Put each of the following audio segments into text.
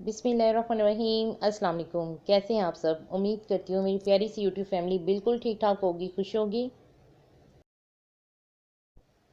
बिस्मिल्लाहिर्रहमानिर्रहीम। अस्सलाम वालेकुम। कैसे हैं आप सब? उम्मीद करती हूँ मेरी प्यारी सी यूट्यूब फैमिली बिल्कुल ठीक ठाक होगी, खुश होगी।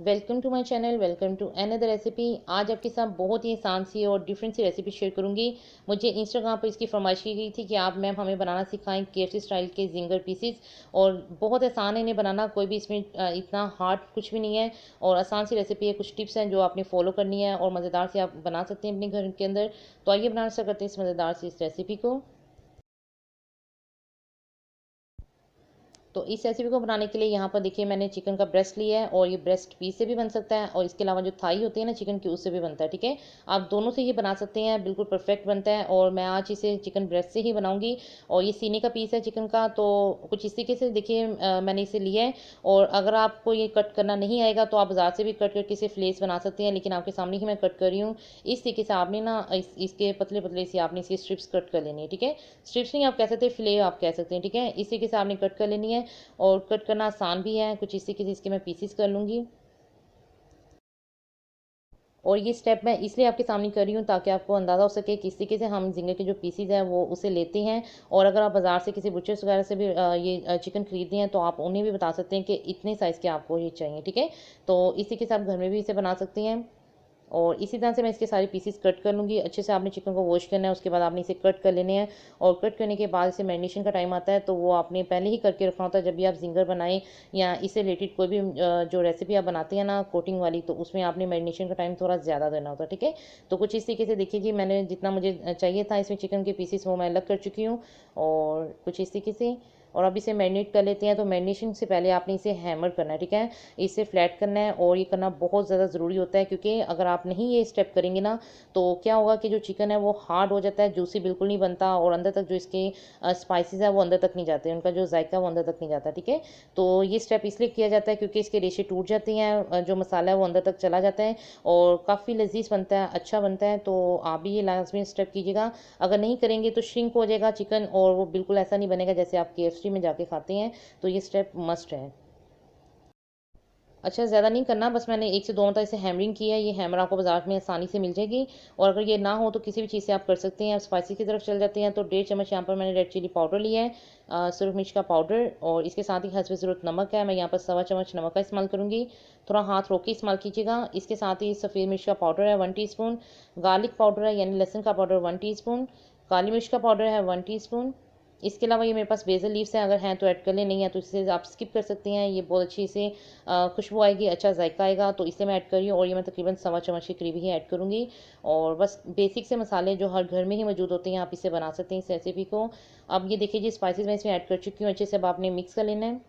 Welcome to my channel, welcome to another recipe. आज आपके साथ बहुत ही आसान सी और डिफरेंट सी रेसिपी शेयर करूंगी। मुझे इंस्टाग्राम पर इसकी फरमाइश की गई थी कि आप मैम हमें बनाना सिखाएं केएफसी स्टाइल के जिंगर पीसीस। और बहुत आसान है इन्हें बनाना, कोई भी इसमें इतना हार्ड कुछ भी नहीं है। और आसान सी रेसिपी है, कुछ टिप्स हैं जो आपने फॉलो करनी है और मज़ेदार से आप बना सकते हैं अपने घर के अंदर। तो आइए बनाना स्टार्ट करते हैं इस मज़ेदार सी इस रेसिपी को। तो इस रेसिपी को बनाने के लिए यहाँ पर देखिए मैंने चिकन का ब्रेस्ट लिया है, और ये ब्रेस्ट पीस से भी बन सकता है और इसके अलावा जो थाई होती है ना चिकन की, उससे भी बनता है। ठीक है, आप दोनों से ही बना सकते हैं, बिल्कुल परफेक्ट बनता है। और मैं आज इसे चिकन ब्रेस्ट से ही बनाऊंगी। और ये सीने का पीस है चिकन का, तो कुछ इस तरीके से देखिए मैंने इसे लिया है। और अगर आपको ये कट करना नहीं आएगा तो आप बाजार से भी कट करके इसे फ्लेस बना सकते हैं, लेकिन आपके सामने ही मैं कट कर रही हूँ। इस तरीके से आपने ना इसके पतले पतले से आपने इसकी स्ट्रिप्स कट कर लेनी है। ठीक है, स्ट्रिप्स नहीं आप कह सकते, फिले आप कह सकते हैं। ठीक है, इस तरीके से आपने कट कर लेनी है। और कट करना आसान भी है, कुछ इसी के इसके मैं पीसीस कर लूँगी। और ये स्टेप मैं इसलिए आपके सामने कर रही हूँ ताकि आपको अंदाज़ा हो सके किस तरीके से हम झींगे के जो पीसीज हैं वो उसे लेते हैं। और अगर आप बाज़ार से किसी बुचर्स वगैरह से भी ये चिकन खरीदते हैं तो आप उन्हें भी बता सकते हैं कि इतने साइज़ के आपको ये चाहिए। ठीक है, तो इसी के साथ घर में भी इसे बना सकती हैं। और इसी तरह से मैं इसके सारे पीसेस कट कर लूँगी। अच्छे से आपने चिकन को वॉश करना है, उसके बाद आपने इसे कट कर लेने हैं। और कट करने के बाद इसे मैरिनेशन का टाइम आता है, तो वो आपने पहले ही करके रखना होता है। जब भी आप जिंगर बनाएं या इससे रिलेटेड कोई भी जो रेसिपी आप बनाते हैं ना कोटिंग वाली, तो उसमें आपने मैरिनेशन का टाइम थोड़ा ज़्यादा देना होता है। ठीक है, तो कुछ इस तरीके से देखिए कि मैंने जितना मुझे चाहिए था इसमें चिकन के पीसेस वो मैं अलग कर चुकी हूँ। और कुछ इस तरीके से और अब इसे मैरिनेट कर लेते हैं। तो मैरिनेशन से पहले आपने इसे हैमर करना है। ठीक है, इसे फ्लैट करना है, और ये करना बहुत ज़्यादा ज़रूरी होता है, क्योंकि अगर आप नहीं ये स्टेप करेंगे ना तो क्या होगा कि जो चिकन है वो हार्ड हो जाता है, जूसी बिल्कुल नहीं बनता, और अंदर तक जो इसके स्पाइसेस है वो अंदर तक नहीं जाते, उनका जो जायका है वो अंदर तक नहीं जाता। ठीक है, तो ये स्टेप इसलिए किया जाता है क्योंकि इसके रेशे टूट जाते हैं, जो मसाला है वो अंदर तक चला जाता है और काफ़ी लजीज बनता है, अच्छा बनता है। तो आप भी ये लाजमी स्टेप कीजिएगा। अगर नहीं करेंगे तो श्रिंक हो जाएगा चिकन, और वो बिल्कुल ऐसा नहीं बनेगा जैसे आप केएफसी में जाके खाते हैं। तो ये स्टेप मस्ट है। अच्छा, ज़्यादा नहीं करना, बस मैंने 1 से 2 मरतबा इसे हैमरिंग किया है। ये हैमर आपको बाज़ार में आसानी से मिल जाएगी। और अगर ये ना हो तो किसी भी चीज़ से आप कर सकते हैं। आप स्पाइसी की तरफ चल जाते हैं तो 1.5 चम्मच यहाँ पर मैंने रेड चिली पाउडर लिया है, सुरख मिर्च का पाउडर, और इसके साथ ही हस्बे ज़रूरत नमक है। मैं यहाँ पर सवा चम्मच नमक का इस्तेमाल करूँगी। थोड़ा हाथ रोक के इस्तेमाल कीजिएगा। इसके साथ ही सफ़ेद मिर्च का पाउडर है 1 टीस्पून, गार्लिक पाउडर है यानी लहसुन का पाउडर 1 टीस्पून, काली मिर्च का पाउडर है 1 टीस्पून। इसके अलावा ये मेरे पास बेसल लीव्स हैं, अगर हैं तो ऐड कर लें, नहीं है तो इसे आप स्किप कर सकते हैं। ये बहुत अच्छी से खुशबू आएगी, अच्छा जायका आएगा, तो इसे मैं ऐड कर रही हूँ। और ये मैं तकरीबन सवा चम्मच के करीब ही ऐड करूँगी। और बस बेसिक से मसाले जो हर घर में ही मौजूद होते हैं, आप इसे बना सकते हैं इस रेसिपी को। अब ये देखिए जी स्पाइसेस मैं इसमें ऐड कर चुकी हूँ, अच्छे से अब आपने मिक्स कर लेना है।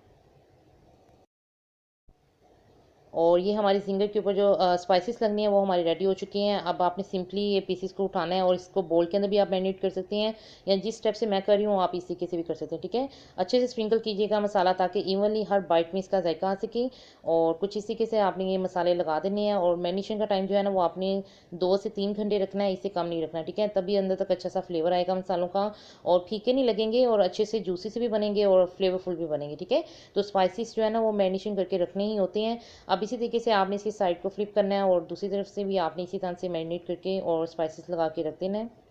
और ये हमारी जिंगर के ऊपर जो स्पाइसेस लगनी है वो हमारी रेडी हो चुकी हैं। अब आपने सिंपली ये पीसेस को उठाना है, और इसको बोल के अंदर भी आप मैरिनेट कर सकते हैं, या जिस स्टेप से मैं कर रही हूँ आप इस तरीके से भी कर सकते हैं। ठीक है, अच्छे से स्प्रिंकल कीजिएगा मसाला, ताकि इवनली हर बाइट में इसका जायका आ सके। और कुछ इस तरीके से आपने ये मसाले लगा देने हैं। और मैरिनेशन का टाइम जो है ना वो आपने 2 से 3 घंटे रखना है, इससे कम नहीं रखना। ठीक है, तभी अंदर तक अच्छा सा फ्लेवर आएगा मसालों का, और फीके नहीं लगेंगे, और अच्छे से जूसी से भी बनेंगे और फ्लेवरफुल भी बनेंगे। ठीक है, तो स्पाइसेस जो है ना वो मैरिनेशन करके रखने ही होते हैं। अब इसी तरीके से आपने इसकी साइड को फ्लिप करना है, और दूसरी तरफ से भी आपने इसी तरह से मैरिनेट करके और स्पाइसेस लगा के रख देना है।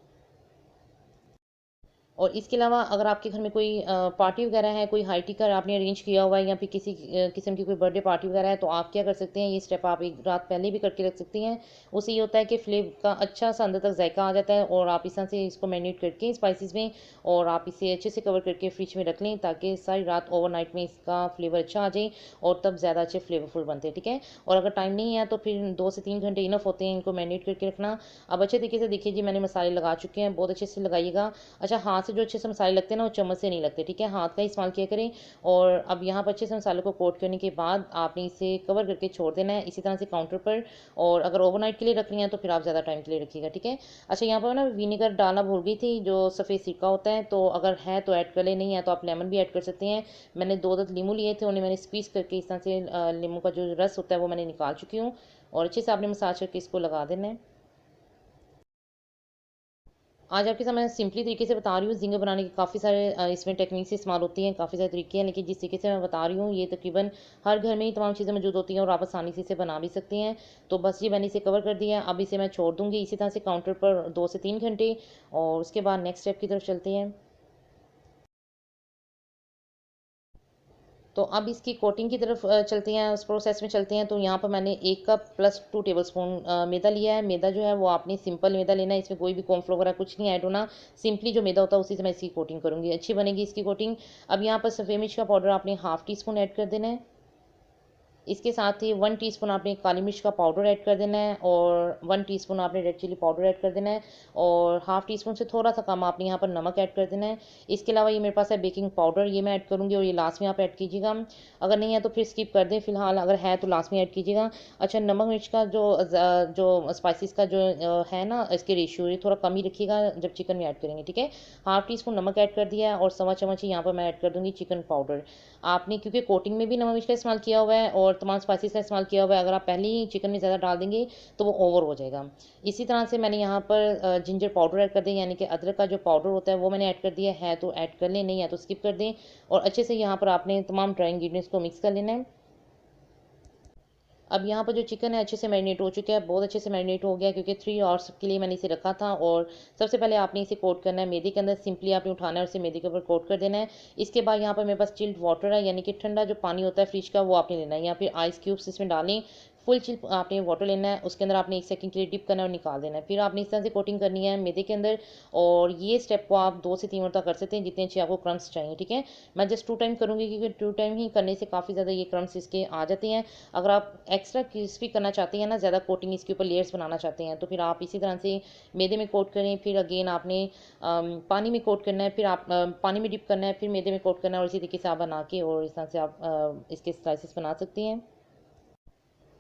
और इसके अलावा अगर आपके घर में कोई पार्टी वगैरह है, कोई हाई टी का आपने अरेंज किया हुआ है, या फिर किसी किस्म की कोई बर्थडे पार्टी वगैरह है, तो आप क्या कर सकते हैं, ये स्टेप आप एक रात पहले भी करके रख सकती हैं। उससे ये होता है कि फ्लेवर का अच्छा सा अंदर तक जायका आ जाता है। और आप इस तरह से इसको मैरिनेट करके स्पाइसेस में, और आप इसे अच्छे से कवर करके फ्रिज में रख लें, ताकि सारी रात ओवरनाइट में इसका फ्लेवर अच्छा आ जाए, और तब ज़्यादा अच्छे फ्लेवरफुल बनते हैं। ठीक है, और अगर टाइम नहीं है तो फिर 2 से 3 घंटे इनफ होते हैं इनको मैरिनेट करके रखना। अब अच्छे तरीके से देखिए जी मैंने मसाले लगा चुके हैं, बहुत अच्छे से लगाइएगा। अच्छा, हाथ से जो अच्छे से मसाले लगते हैं ना वो चम्मच से नहीं लगते। ठीक है, हाथ का ही इस्तेमाल किया करें। और अब यहाँ पर अच्छे से मसाले को कोट करने के बाद आपने इसे कवर करके छोड़ देना है इसी तरह से काउंटर पर। और अगर ओवरनाइट के लिए रखनी है तो फिर आप ज़्यादा टाइम के लिए रखिएगा। ठीक है, अच्छा यहाँ पर ना विनेगर डालना भूल गई थी, जो सफ़ेद सिरका होता है, तो अगर है तो ऐड कर ले, नहीं है तो आप लेमन भी ऐड कर सकते हैं। मैंने 2 दंत लीमू लिए थे, उन्हें मैंने स्क्वीज़ करके इस तरह से लीमू का जो रस होता है वो मैंने निकाल चुकी हूँ। और अच्छे से आपने मसाज करके इसको लगा देना है। आज आपके साथ मैं सिंपली तरीके से बता रही हूँ। ज़िंगर बनाने के काफ़ी सारे इसमें टेक्निक्स इस्तेमाल होती हैं, काफ़ी सारे तरीके हैं, लेकिन जिस तरीके से मैं बता रही हूँ ये तकरीबन हर घर में ही तमाम चीज़ें मौजूद होती हैं और आप आसानी से इसे बना भी सकती हैं। तो बस ये मैंने इसे कवर कर दिया है। अब इसे मैं छोड़ दूँगी इसी तरह से काउंटर पर 2 से 3 घंटे, और उसके बाद नेक्स्ट स्टेप की तरफ चलते हैं। तो अब इसकी कोटिंग की तरफ चलते हैं, उस प्रोसेस में चलते हैं। तो यहाँ पर मैंने 1 कप प्लस 2 टेबलस्पून मैदा लिया है। मैदा जो है वो आपने सिंपल मैदा लेना है, इसमें कोई भी कॉर्नफ्लोर वगैरह कुछ नहीं ऐड होना। सिंपली जो मैदा होता है उसी से मैं इसकी कोटिंग करूँगी, अच्छी बनेगी इसकी कोटिंग। अब यहाँ पर सफ़ेद मिर्च का पाउडर आपने हाफ़ टी स्पून ऐड कर देना है। इसके साथ ही 1 टीस्पून आपने काली मिर्च का पाउडर ऐड कर देना है, और 1 टीस्पून आपने रेड चिली पाउडर ऐड कर देना है, और हाफ़ टी स्पून से थोड़ा सा कम आपने यहाँ पर नमक ऐड कर देना है। इसके अलावा ये मेरे पास है बेकिंग पाउडर, ये मैं ऐड करूँगी और ये लास्ट में आप ऐड कीजिएगा। अगर नहीं है तो फिर स्किप कर दें फिलहाल, अगर है तो लास्ट में ऐड कीजिएगा। अच्छा, नमक मिर्च का जो स्पाइसेस का जो है ना, इसके रेशियो ये थोड़ा कम ही रखिएगा जब चिकन में ऐड करेंगे, ठीक है। हाफ़ टी स्पून नमक ऐड कर दिया है, और सवा चम्मच ही यहाँ पर मैं ऐड कर दूँगी चिकन पाउडर। आपने क्योंकि कोटिंग में भी नमक मिर्च का इस्तेमाल किया हुआ है और तमाम स्पाइसेस का इस्तेमाल किया हुआ है, अगर आप पहले ही चिकन में ज़्यादा डाल देंगे तो वो ओवर हो जाएगा। इसी तरह से मैंने यहाँ पर जिंजर पाउडर ऐड कर दिया, यानी कि अदरक का जो पाउडर होता है वो मैंने ऐड कर दिया है, तो ऐड कर लें, नहीं है तो स्किप कर दें। और अच्छे से यहाँ पर आपने तमाम ड्राई इंग्रीडियंट्स को मिक्स कर लेना है। अब यहाँ पर जो चिकन है अच्छे से मैरिनेट हो चुका है, बहुत अच्छे से मैरिनेट हो गया, क्योंकि 3 आवर्स के लिए मैंने इसे रखा था। और सबसे पहले आपने इसे कोट करना है मैदे के अंदर, सिंपली आपने उठाना है और इसे मैदे के ऊपर कोट कर देना है। इसके बाद यहाँ पर मेरे पास चिल्ड वाटर है, यानी कि ठंडा जो पानी होता है फ्रिज का वो आपने लेना है, या फिर आइस क्यूब्स इसमें डालें। फुल चिल आपने वाटर लेना है, उसके अंदर आपने 1 सेकंड के लिए डिप करना है और निकाल देना है। फिर आपने इस तरह से कोटिंग करनी है मैदे के अंदर, और ये स्टेप को आप 2 से 3 बार तक कर सकते हैं, जितने अच्छे आपको क्रम्स चाहिए, ठीक है। मैं जस्ट 2 टाइम करूँगी, क्योंकि 2 टाइम ही करने से काफ़ी ज़्यादा ये क्रम्स इसके आ जाते हैं। अगर आप एक्स्ट्रा क्रिस्पी करना चाहते हैं ना, ज़्यादा कोटिंग इसके ऊपर लेयर्स बनाना चाहते हैं, तो फिर आप इसी तरह से मैदे में कोट करें। फिर अगेन आपने पानी में कोट करना है, फिर आप पानी में डिप करना है, फिर मैदे में कोट करना है, और इसी तरीके से आप बना के और इस तरह से आप इसके स्लाइसेस बना सकती हैं।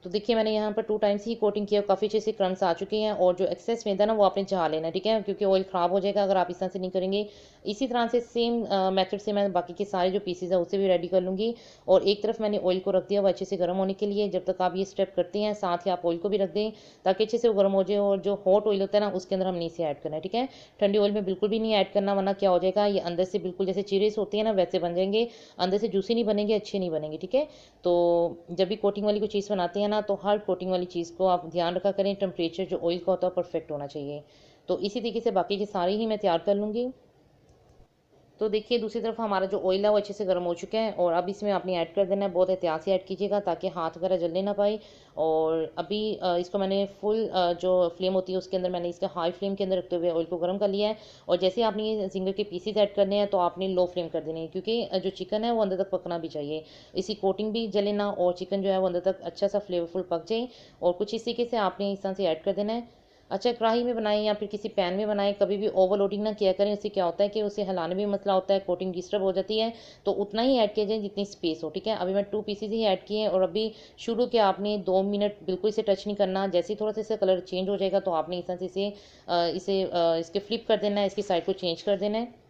तो देखिए मैंने यहाँ पर 2 टाइम्स ही कोटिंग किया, काफ़ी अच्छे से क्रम्स आ चुके हैं, और जो एक्सेस मैदा ना वो आपने जला लेना है, ठीक है, क्योंकि ऑयल ख़राब हो जाएगा अगर आप इस तरह से नहीं करेंगे। इसी तरह से सेम मेथड से मैं बाकी के सारे जो पीसेज है उसे भी रेडी कर लूँगी। और एक तरफ मैंने ऑयल को रख दिया वो अच्छे से गर्म होने के लिए। जब तक आप ये स्टेप करते हैं साथ ही आप ऑयल को भी रख दें, ताकि अच्छे से वो गर्म हो जाए। और जो हॉट ऑयल होता है ना उसके अंदर हमने इसे ऐड करना है, ठीक है। ठंडी ऑयल में बिल्कुल भी नहीं ऐड करना, वरना क्या हो जाएगा, ये अंदर से बिल्कुल जैसे चिरेस होती है ना वैसे बन जाएंगे, अंदर से जूसी नहीं बनेंगे, अच्छे नहीं बनेंगे, ठीक है। तो जब भी कोटिंग वाली कोई चीज़ बनाते हैं ना, तो हर कोटिंग वाली चीज़ को आप ध्यान रखा करें, टेम्परेचर जो ऑयल का होता है परफेक्ट होना चाहिए। तो इसी तरीके से बाकी के सारे ही मैं तैयार कर लूँगी। तो देखिए दूसरी तरफ हमारा जो ऑयल है वो अच्छे से गर्म हो चुका है, और अब इसमें आपने ऐड कर देना है, बहुत एहतियात से ऐड कीजिएगा ताकि हाथ वगैरह जलने ना पाए। और अभी इसको मैंने फुल जो फ्लेम होती है उसके अंदर मैंने इसका हाई फ्लेम के अंदर रखते हुए ऑयल को गर्म कर लिया है। और जैसे ही आपने ये झींगे के पीसीज ऐड करने हैं तो आपने लो फ्लेम कर देने हैं, क्योंकि जो चिकन है वो अंदर तक पकना भी चाहिए, इसी कोटिंग भी जले ना, और चिकन जो है वो अंदर तक अच्छा सा फ्लेवरफुल पक जाए। और कुछ इस तरीके से आपने इस तरह से ऐड कर देना है। अच्छा, कढ़ाई में बनाएं या फिर किसी पैन में बनाएं, कभी भी ओवरलोडिंग ना किया करें, उससे क्या होता है कि उसे हिलाने में मसला होता है, कोटिंग डिस्टर्ब हो जाती है। तो उतना ही ऐड किया जाए जितनी स्पेस हो, ठीक है। अभी मैं 2 पीसेज ही ऐड किए हैं, और अभी शुरू के आपने 2 मिनट बिल्कुल इसे टच नहीं करना। जैसे ही थोड़ा सा इसका कलर चेंज हो जाएगा तो आपने इस तरह से इसके फ्लिप कर देना है, इसकी साइड को चेंज कर देना है।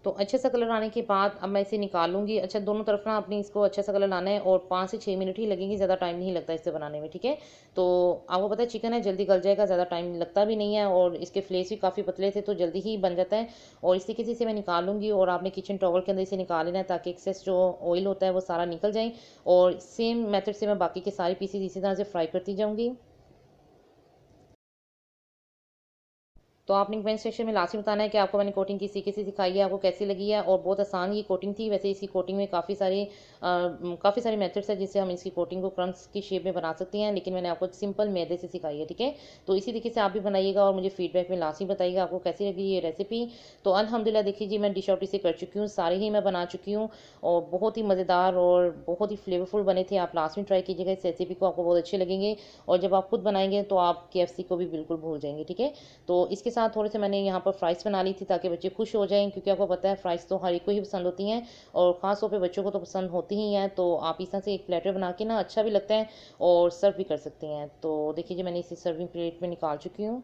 तो अच्छे सा कलर आने के बाद अब मैं इसे निकालूंगी। अच्छा, दोनों तरफ ना अपनी इसको अच्छा सा कलर लाना है, और 5 से 6 मिनट ही लगेंगे, ज़्यादा टाइम नहीं लगता इसे बनाने में, ठीक है। तो आपको पता है चिकन है जल्दी गल जाएगा, ज़्यादा टाइम लगता भी नहीं है, और इसके फ्लेस भी काफ़ी पतले थे तो जल्दी ही बन जाता है। और इसी तरीके से इसे मैं निकालूंगी, और आपने किचन टॉवल के अंदर इसे निकाल लेना है ताकि एक्सेस जो ऑयल होता है वो सारा निकल जाए। और सेम मेथड से मैं बाकी के सारे पीसेज इसी तरह से फ्राई करती जाऊँगी। तो आपने कमेंट सेक्शन में लास्ट में बताना है कि आपको मैंने कोटिंग किस तरीके से सिखाई है, आपको कैसी लगी है। और बहुत आसान ये कोटिंग थी। वैसे इसकी कोटिंग में काफ़ी सारे मेथड्स हैं जिससे हम इसकी कोटिंग को क्रम्स की शेप में बना सकते हैं, लेकिन मैंने आपको सिंपल मैदे से सिखाई है, ठीक है। तो इसी तरीके से आप भी बनाइएगा, और मुझे फीडबैक में लास्ट में बताइएगा आपको कैसी लगी ये रेसिपी। तो अल्हम्दुलिल्लाह देखिए जी, मैं डिश आउट इसे कर चुकी हूँ, सारे ही मैं बना चुकी हूँ, और बहुत ही मज़ेदार और बहुत ही फ्लेवरफुल बने थे। आप लास्ट में ट्राई कीजिएगा इस रेसिपी को, आपको बहुत अच्छे लगेंगे। और जब आप खुद बनाएंगे तो आप KFC को भी बिल्कुल भूल जाएंगे, ठीक है। तो इसके साथ थोड़े से मैंने यहाँ पर फ्राइज़ बना ली थी ताकि बच्चे खुश हो जाएँ, क्योंकि आपको पता है फ़्राइज़ तो हर एक को ही पसंद होती हैं, और ख़ास तौर पे बच्चों को तो पसंद होती ही हैं। तो आप इस तरह से एक प्लेटर बना के ना अच्छा भी लगता है, और सर्व भी कर सकती हैं। तो देखिए जी, मैंने इसे सर्विंग प्लेट में निकाल चुकी हूँ।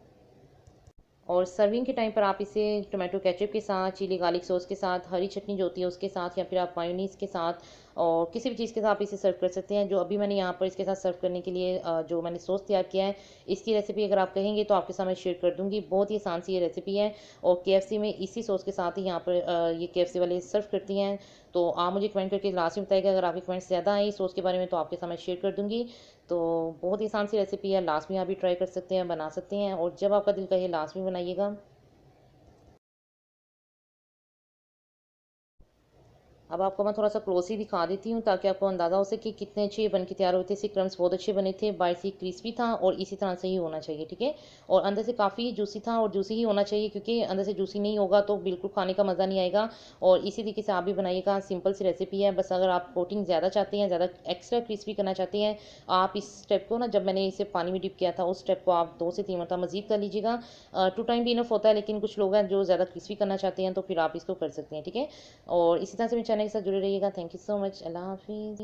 और सर्विंग के टाइम पर आप इसे टोमेटो केचप के साथ, चिली गार्लिक सॉस के साथ, हरी चटनी जो होती है उसके साथ, या फिर आप मायोनीज़ के साथ और किसी भी चीज़ के साथ आप इसे सर्व कर सकते हैं। जो अभी मैंने यहाँ पर इसके साथ सर्व करने के लिए जो मैंने सॉस तैयार किया है, इसकी रेसिपी अगर आप कहेंगे तो आपके सामने शेयर कर दूँगी। बहुत ही आसान सी ये रेसिपी है और केएफसी में इसी सॉस के साथ ही यहाँ पर ये केएफसी वाले सर्व करती हैं। तो आप मुझे कमेंट करके लास्ट में बताइएगा, अगर आपके कमेंट्स ज़्यादा आए इस सॉस के बारे में तो आपके सामने शेयर कर दूँगी। तो बहुत ही आसान सी रेसिपी है, लास्ट में आप भी ट्राई कर सकते हैं, बना सकते हैं और जब आपका दिल कहे लास्ट में बनाइएगा। अब आपको मैं थोड़ा-सा क्लोज़ ही दिखा देती हूँ ताकि आपको अंदाज़ा हो सके कि कितने अच्छे ये बन के तैयार हुए थे। इसके क्रम्स बहुत अच्छे बने थे, बाहर से क्रिस्पी था और इसी तरह से ही होना चाहिए, ठीक है? और अंदर से काफ़ी जूसी था और जूसी ही होना चाहिए, क्योंकि अंदर से जूसी नहीं होगा तो बिल्कुल खाने का मज़ा नहीं आएगा। और इसी तरीके से आप भी बनाइएगा, सिंपल सी रेसिपी है। बस अगर आप कोटिंग ज़्यादा चाहते हैं, ज़्यादा एक्स्ट्रा क्रिस्पी करना चाहते हैं, आप इस स्टेप को ना, जब मैंने इसे पानी में डिप किया था उस स्टेप को आप 2 से 3 मरतबा मज़ीद कर लीजिएगा। 2 टाइम भी इनफ होता है, लेकिन कुछ लोग हैं जो ज़्यादा क्रिस्पी करना चाहते हैं तो फिर आप इसको कर सकते हैं, ठीक है? और इसी तरह से मेरे चैनल के साथ जुड़े रहिएगा। Thank you so much. अल्लाह हाफ़िज़।